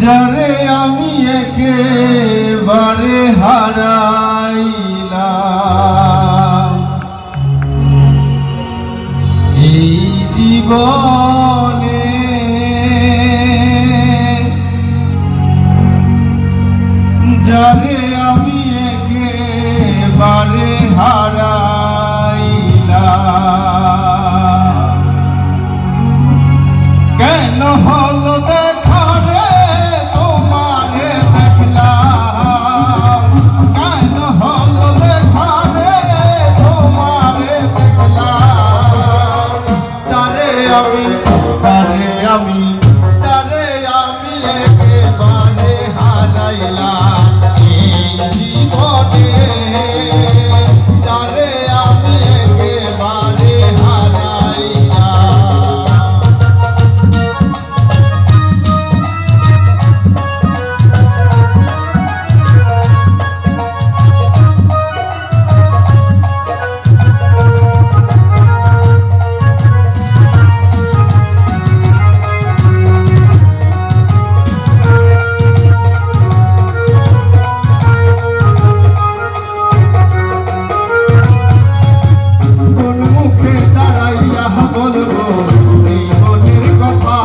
যারে আমি একেবারে হারাইলাম এই জীবনে, যারে আমি একেবারে হারাইলাম। কেন হলো দেখা রে তোমারে দেখলাম, কেন হলো দেখা রে তোমারে দেখলাম। যারে আমি একেবারে হারাইলাম এই জীবনে, যারে আমি একেবারে হারাইলাম। কোন মুখে দাঁড়াইয়া বলবো এই মনের কথা,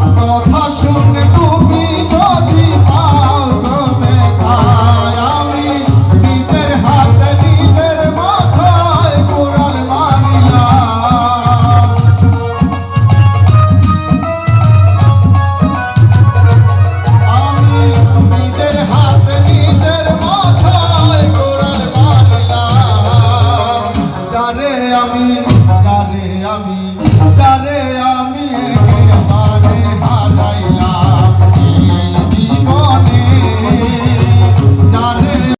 কথা শুনে তুমি যদি পাও গো ব্যথা। আমি নিজের হাতে নিজের মাথায় কোরাল মারিলাম, আমি নিজের হাতে নিজের মাথায় কোরাল মারিলাম। যারে আমি